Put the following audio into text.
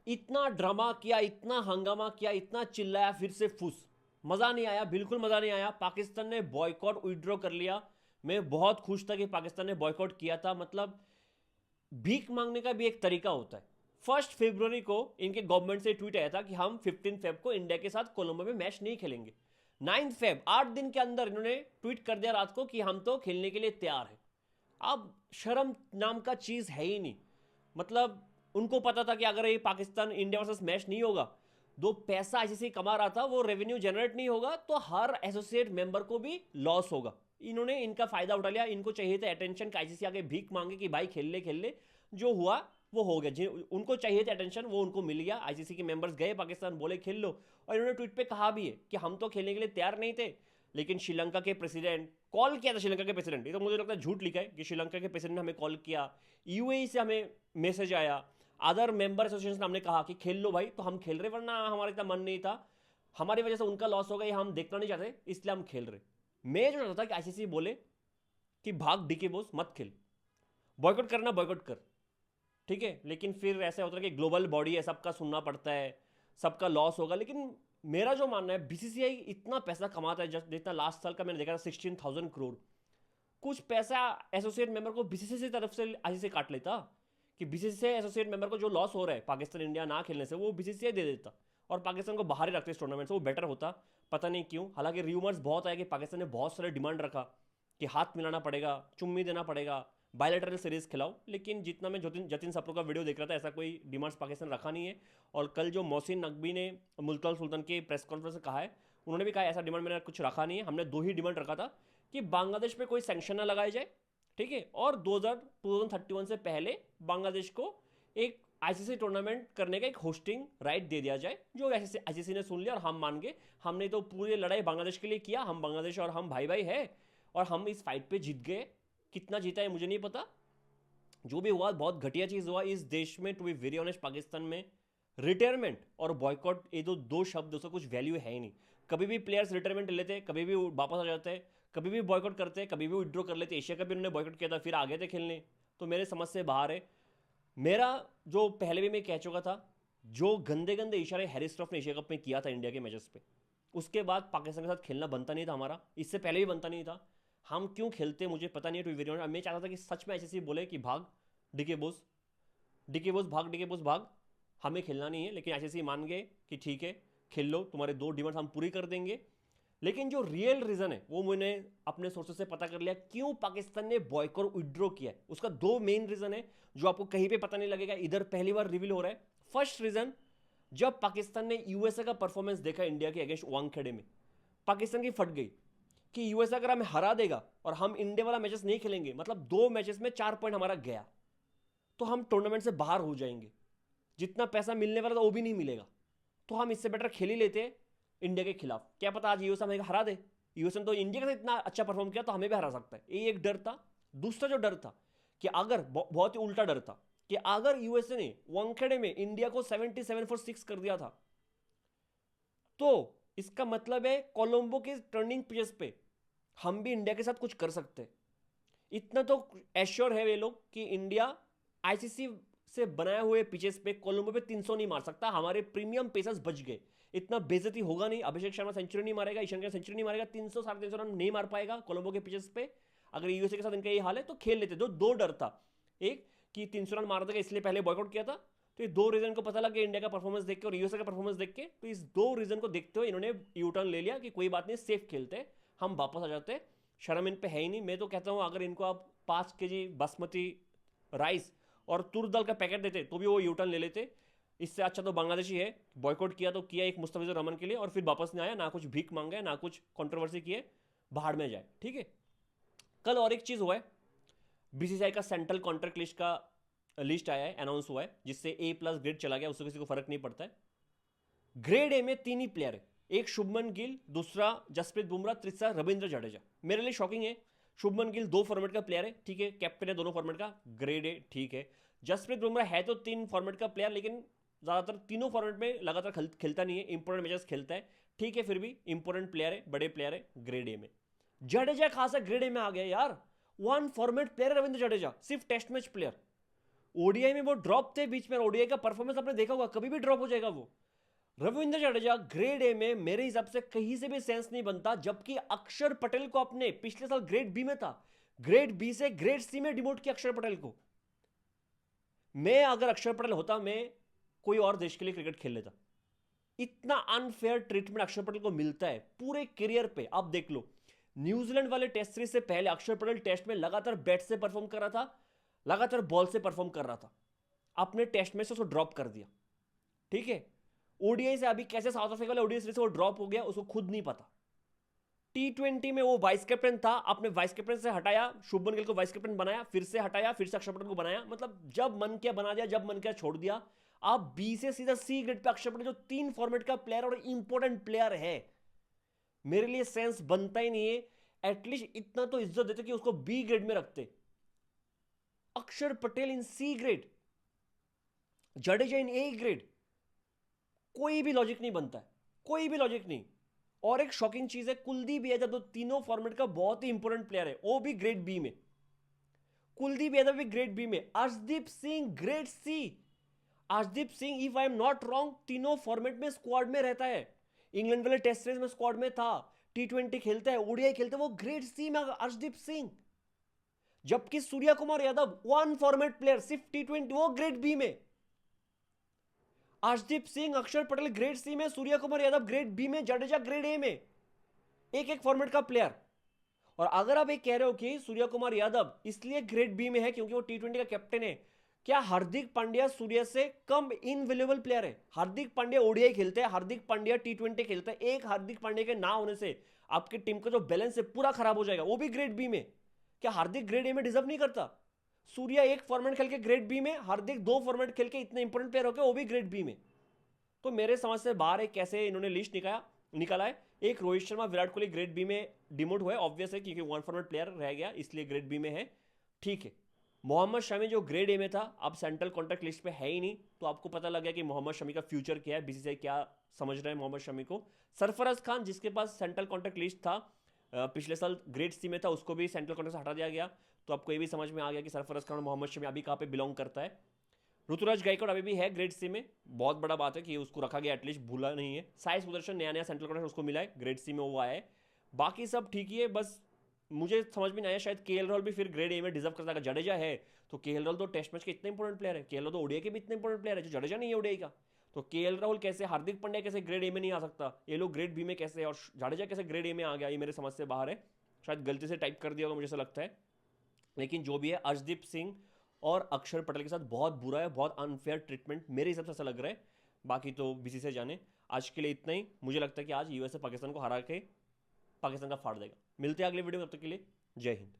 इतना ड्रामा किया, इतना हंगामा किया, इतना चिल्लाया, फिर से फुस। मजा नहीं आया, बिल्कुल मजा नहीं आया। पाकिस्तान ने बॉयकॉट विड्रॉ कर लिया। मैं बहुत खुश था कि पाकिस्तान ने बॉयकॉट किया था। मतलब भीख मांगने का भी एक तरीका होता है। 1 फरवरी को इनके गवर्नमेंट से ट्वीट आया था कि हम 15 फेब को इंडिया के साथ कोलंबो में मैच नहीं खेलेंगे। 9 फेब, 8 दिन के अंदर इन्होंने ट्वीट कर दिया रात को कि हम तो खेलने के लिए तैयार हैं। अब शर्म नाम का चीज है ही नहीं। मतलब उनको पता था कि अगर ये पाकिस्तान इंडिया वर्सेस मैच नहीं होगा, जो पैसा आईसीसी कमा रहा था वो रेवेन्यू जनरेट नहीं होगा, तो हर एसोसिएट मेंबर को भी लॉस होगा। इन्होंने इनका फायदा उठा लिया। इनको चाहिए था अटेंशन का आईसीसी आगे भीख मांगे कि भाई खेल ले। जो हुआ वो हो गया। उनको चाहिए था अटेंशन, वो उनको मिल गया। आईसीसी के मेंबर्स गए पाकिस्तान, बोले खेल लो। और इन्होंने ट्वीट पे कहा भी है कि हम तो खेलने के लिए तैयार नहीं थे, लेकिन श्रीलंका के प्रेसिडेंट कॉल किया था। श्रीलंका के प्रेसिडेंट, ये तो मुझे लगता है झूठ लिखा है कि श्रीलंका के प्रेसिडेंट ने हमें कॉल किया, यूएई से हमें मैसेज आया, अदर मेंबर एसोसिएशन हमने कहा कि खेल लो भाई, तो हम खेल रहे, वरना हमारा इतना मन नहीं था। हमारी वजह से उनका लॉस होगा ये हम देखना नहीं चाहते, इसलिए हम खेल रहे। मैं जो चाहता था कि आईसीसी बोले कि भाग डीके बोस, मत खेल, बॉयकॉट करना बॉयकॉट कर, ठीक है। लेकिन फिर ऐसा होता है कि ग्लोबल बॉडी है, सबका सुनना पड़ता है, सबका लॉस होगा। लेकिन मेरा जो मानना है, बीसीसीआई इतना पैसा कमाता है, जितना लास्ट साल का मैंने देखा था 16,000 करोड़। कुछ पैसा एसोसिएट मेंबर को बीसीसीआई की तरफ से आईसीसी काट लेता, कि बीसीसीआई एसोसिएट मेंबर को जो लॉस हो रहा है पाकिस्तान इंडिया ना खेलने से, वो बीसीसीआई दे देता और पाकिस्तान को बाहर ही रखते इस टूर्नामेंट से, वो बेटर होता। पता नहीं क्यों, हालांकि र्यूमर्स बहुत आए कि पाकिस्तान ने बहुत सारे डिमांड रखा कि हाथ मिलाना पड़ेगा, चुम्मी देना पड़ेगा, बायलैटरल सीरीज खिलाओ। लेकिन जितना मैं जतिन सप्रू का वीडियो देख रहा था, ऐसा कोई डिमांड्स पाकिस्तान रखा नहीं है। और कल जो मोहसिन नकवी ने मुल्तान सुल्तान के प्रेस कॉन्फ्रेंस में कहा है, उन्होंने भी कहा ऐसा डिमांड मैंने कुछ रखा नहीं है, हमने 2 ही डिमांड रखा था कि बांग्लादेश पे कोई सैंक्शन ना लगाए जाए, ठीक है, और 2031 से पहले बांग्लादेश को एक आईसीसी टूर्नामेंट करने का एक होस्टिंग राइट दे दिया जाए। जो आईसीसी ने सुन लिया और हम मान गए। हमने तो पूरी लड़ाई बांग्लादेश के लिए किया, हम बांग्लादेश और हम भाई भाई है, और हम इस फाइट पे जीत गए। कितना जीता है मुझे नहीं पता, जो भी हुआ बहुत घटिया चीज हुआ इस देश में। To be very honest, Pakistan में रिटायरमेंट और बॉयकॉट, ये दो शब्द, उसका कुछ वैल्यू है ही नहीं। कभी भी प्लेयर्स रिटायरमेंट लेते हैं, कभी भी वापस आ जाते हैं, कभी भी बॉयकॉट करते हैं, कभी भी विड्रॉ कर लेते हैं। एशिया कप भी उन्होंने बॉयकॉट किया था, फिर आगे थे खेलने। तो मेरे समझ से बाहर है। मेरा जो पहले भी मैं कह चुका था, जो गंदे गंदे इशारे हैरी स्टफ ने एशिया कप में किया था इंडिया के मैचेस पे, उसके बाद पाकिस्तान के साथ खेलना बनता नहीं था हमारा, इससे पहले भी बनता नहीं था। हम क्यों खेलते मुझे पता नहीं है। टू बी वेरी ऑनेस्ट, मैं चाहता था कि सच में ऐसे बोले कि भाग डीके बोस, डीके बोस भाग, डीके बोस भाग, हमें खेलना नहीं है। लेकिन आईसीसी मान गए कि ठीक है खेल लो, तुम्हारे 2 डिमांड्स हम पूरी कर देंगे। लेकिन जो रियल रीजन है वो मैंने अपने सोर्सेस से पता कर लिया, क्यों पाकिस्तान ने बॉयकॉट विड्रॉ किया है। उसका 2 मेन रीजन है जो आपको कहीं पे पता नहीं लगेगा, इधर पहली बार रिवील हो रहा है। फर्स्ट रीजन, जब पाकिस्तान ने यूएसए का परफॉर्मेंस देखा इंडिया के अगेंस्ट वानखेड़े में, पाकिस्तान की फट गई कि यूएसए अगर हमें हरा देगा और हम इंडिया वाला मैचेस नहीं खेलेंगे, मतलब 2 मैचेस में 4 पॉइंट हमारा गया, तो हम टूर्नामेंट से बाहर हो जाएंगे। जितना पैसा मिलने वाला था वो भी नहीं मिलेगा। तो हम इससे बेटर खेल ही लेते हैं इंडिया के खिलाफ। क्या पता आज यूएसए हमें हरा दे। यूएसए ने तो इंडिया के साथ इतना अच्छा परफॉर्म किया, तो हमें भी हरा सकता है। ये एक डर था। दूसरा जो डर था कि अगर, बहुत ही उल्टा डर था कि अगर यूएसए ने वानखेड़े में इंडिया को 77 for 6 कर दिया था, तो इसका मतलब है कोलंबो के टर्निंग पिचेस पे हम भी इंडिया के साथ कुछ कर सकते हैं। इतना तो एश्योर है वे लोग कि इंडिया आईसीसी से बनाए हुए पिचेस पे कोलंबो पे 300 नहीं मार सकता। हमारे प्रीमियम पेसर्स बच गए, इतना बेइज्जती होगा नहीं। अभिषेक शर्मा सेंचुरी नहीं मारेगा, ईशान किशन सेंचुरी नहीं मारेगा, 300 350 रन नहीं मार पाएगा कोलंबो के पिचेस पे। अगर यूएसए के साथ इनका ये हाल है तो खेल लेते। दो डर था, एक कि 300 रन मार देगा इसलिए पहले बॉयकॉट किया था। तो ये 2 रीजन को पता लग गया इंडिया का परफॉर्मेंस देख के और यूएसए का परफॉर्मेंस देख के। तो इस 2 रीजन को देखते हुए इन्होंने यू टर्न ले लिया कि कोई बात नहीं, सेफ खेलते, हम वापस आ जाते। शर्म इन पे है ही नहीं। मैं तो कहता हूं अगर इनको आप 5 केजी बासमती राइस और तुर दाल का पैकेट देते तो भी वो यू टर्न ले लेते। इससे अच्छा तो बांग्लादेशी है, बॉयकॉट किया तो किया एक मुस्तफिजुर रहमान के लिए, और फिर वापस नहीं आया, ना कुछ भीख मांगा, ना कुछ कंट्रोवर्सी किए, बाहर में जाए, ठीक है। कल और एक चीज हुआ है, बीसीसीआई का सेंट्रल कॉन्ट्रैक्ट लिस्ट का लिस्ट आया है, अनाउंस हुआ है, जिससे A+ ग्रेड चला गया, उससे किसी को फर्क नहीं पड़ता है। ग्रेड ए में 3 ही प्लेयर है, एक शुभमन गिल, दूसरा जसप्रीत बुमराह, तीसरा रविंद्र जडेजा। मेरे लिए शॉकिंग है। शुभमन गिल 2 फॉर्मेट का प्लेयर है, ठीक है, कैप्टन है दोनों फॉर्मेट का, ग्रेड ए, ठीक है। जसप्रीत बुमराह है तो 3 फॉर्मेट का प्लेयर, लेकिन ज्यादातर तीनों फॉर्मेट में लगातार खेलता नहीं है, इंपॉर्टेंट मैचेस खेलता है, ठीक है, फिर भी इंपॉर्टेंट प्लेयर है, बड़े प्लेयर है, ग्रेड ए में। जडेजा खासा ग्रेड ए में आ गया यार। 1 फॉर्मेट प्लेयर रविंद्र जडेजा, सिर्फ टेस्ट मैच प्लेयर। ओडीआई में वो ड्रॉप थे बीच में, ओडीआई का परफॉर्मेंस आपने देखा होगा, कभी भी ड्रॉप हो जाएगा वो। रविंद्र जडेजा ग्रेड ए में मेरे हिसाब से कहीं से भी सेंस नहीं बनता, जबकि अक्षर पटेल को अपने पिछले साल ग्रेड बी में था, ग्रेड बी से ग्रेड सी में डिमोट किया अक्षर पटेल को। मैं अगर अक्षर पटेल होता, मैं कोई और देश के लिए क्रिकेट खेल लेता। इतना अनफेयर ट्रीटमेंट अक्षर पटेल को मिलता है पूरे करियर पे। आप देख लो, न्यूजीलैंड वाले टेस्ट सीरीज से पहले अक्षर पटेल टेस्ट में लगातार बैट से परफॉर्म कर रहा था, लगातार बॉल से परफॉर्म कर रहा था, अपने टेस्ट में से उसको ड्रॉप कर दिया, ठीक है। ओडीआई से अभी कैसे साउथ अफ्रीका वाले ओडीआई सीरीज से वो ड्रॉप हो गया उसको खुद नहीं पता। टी20 में वो वाइस कैप्टन था, आपने वाइस कैप्टन से हटाया, शुभमन गिल को वाइस कैप्टन बनाया, फिर से हटाया, फिर से अक्षर पटेल को बनाया, मतलब जब मन किया बना दिया, जब मन किया छोड़ दिया। आप बी से सीधा सी ग्रेड पे अक्षर पटेल, जो 3 फॉर्मेट का प्लेयर और इंपॉर्टेंट प्लेयर है, मेरे लिए सेंस बनता ही नहीं है। एटलीस्ट इतना तो इज्जत देते कि उसको बी ग्रेड में रखते। Akshar Patel in C grade, Jadeja in A grade, कोई भी लॉजिक नहीं बनता है, कोई भी लॉजिक नहीं। और एक शॉकिंग चीज है, कुलदीप यादव तो तीनों फॉर्मेट का बहुत ही इंपॉर्टेंट प्लेयर है, वो भी ग्रेड बी में, कुलदीप यादव भी ग्रेड बी में, Arshdeep Singh grade C. Arshdeep Singh, if I am not wrong, तीनों फॉर्मेट में स्क्वाड में रहता है, इंग्लैंड वाले टेस्ट सीरीज में स्क्वाड में था, टी20 खेलता है, ओडीआई खेलता है, वो ग्रेड सी में अर्शदीप सिंह। जबकि सूर्या कुमार यादव 1 फॉर्मेट प्लेयर, सिर्फ टी20, वो ग्रेड बी में। अर्शदीप सिंह, अक्षर पटेल ग्रेड सी में, सूर्या कुमार यादव ग्रेड बी में, जडेजा ग्रेड ए में, एक एक फॉर्मेट का प्लेयर। और अगर आप ये कह रहे हो कि सूर्या कुमार यादव इसलिए ग्रेड बी में है क्योंकि वो टी20 का कैप्टन है, क्या हार्दिक पांड्या सूर्या से कम इनवेल्युएबल प्लेयर है? हार्दिक पांड्या ओडीआई खेलते हैं, हार्दिक पांड्या टी20 खेलते हैं, एक हार्दिक पांड्या के ना होने से आपकी टीम का जो बैलेंस है पूरा खराब हो जाएगा, वो भी ग्रेड बी में। क्या हार्दिक ग्रेड ए में डिजर्व नहीं करता? सूर्या एक फॉर्मेट खेल के ग्रेड बी में, हार्दिक 2 फॉर्मेट खेल के इतने इंपॉर्टेंट प्लेयर होकर वो भी ग्रेड बी में। तो मेरे समझ से बाहर है कैसे इन्होंने लिस्ट निकाला है। एक रोहित शर्मा, विराट कोहली ग्रेड बी में डिमोट हुआ है, ऑब्वियस है क्योंकि 1 फॉर्मेट प्लेयर रह गया इसलिए ग्रेड बी में है, ठीक है। मोहम्मद शमी जो ग्रेड ए में था, अब सेंट्रल कॉन्ट्रैक्ट लिस्ट पे है ही नहीं, तो आपको पता लग गया कि मोहम्मद शमी का फ्यूचर क्या है, बीसीसीआई क्या समझ रहे हैं मोहम्मद शमी को। सरफराज खान जिसके पास सेंट्रल कॉन्ट्रैक्ट लिस्ट था, पिछले साल ग्रेड सी में था, उसको भी सेंट्रल कॉन्ट्रैक्ट से हटा दिया गया, तो आपको ये भी समझ में आ गया कि सरफराज खान और मोहम्मद शमी अभी कहाँ पे बिलोंग करता है। ऋतुराज गायकवाड़ अभी भी है ग्रेड सी में, बहुत बड़ा बात है कि उसको रखा गया, एटलीस्ट भूला नहीं है। साई सुदर्शन नया सेंट्रल कॉन्ट्रैक्ट उसको मिला है, ग्रेड सी में वो आया है, बाकी सब ठीक ही है। बस मुझे समझ में नहीं आया, शायद केएल राहुल भी फिर ग्रेड ए में डिजर्व करता है। जडेजा है तो केएल राहुल तो टेस्ट मैच के इतने इंपॉर्टेंट प्लेयर है, केएल राहुल तो ओडीआई के भी इतने इंपॉर्टेंट प्लेयर है, जो जडेजा नहीं है ओडीआई का। तो केएल राहुल कैसे, हार्दिक पांड्या कैसे ग्रेड ए में नहीं आ सकता, ये लोग ग्रेड बी में कैसे, और जडेजा कैसे ग्रेड ए में आ गया, ये मेरे समझ से बाहर है। शायद गलती से टाइप कर दिया होगा, मुझे ऐसा लगता है। लेकिन जो भी है, अर्शदीप सिंह और अक्षर पटेल के साथ बहुत बुरा है, बहुत अनफेयर ट्रीटमेंट मेरे हिसाब से ऐसा लग रहा है। बाकी तो बीसीसीआई जाने। आज के लिए इतना ही। मुझे लगता है कि आज यूएसए पाकिस्तान को हरा के पाकिस्तान का फाड़ देगा। मिलते हैं अगले वीडियो में, तब तक के लिए जय हिंद।